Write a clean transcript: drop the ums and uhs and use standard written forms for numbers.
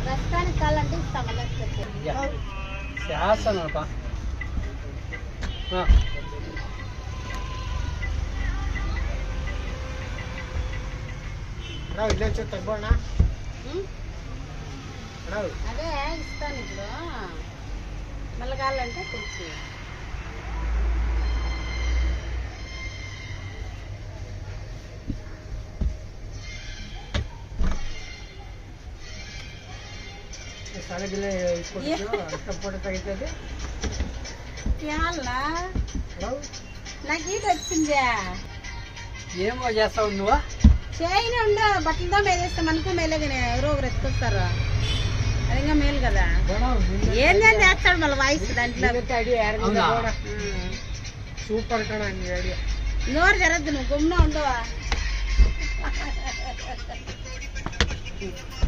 ప్రస్తుతానికి కావాలంటే ఇస్తాం చేస్తానప్పా ఇల్లే తగ్గోనా అదే ఇస్తాను ఇప్పుడు మళ్ళీ కావాలంటే తెచ్చి సాలగిల్లే అష్టపడి తగ్గుతుంది నాకు ఈట వచ్చిందా ఏమో చేస్తావు నువ్వు చేయని ఉండ బట్టలతో మేలేస్తే మనకు మేలే కానీ ఎవరో ఒకరు ఎత్తుకొస్తారు అది ఇంకా మేలు కదా ఏంది చేస్తాడు మళ్ళీ వాయిస్ దాంట్లో సూపర్ ఐడియా నోరు జరద్దు నువ్వు గుమ్మ ఉండవా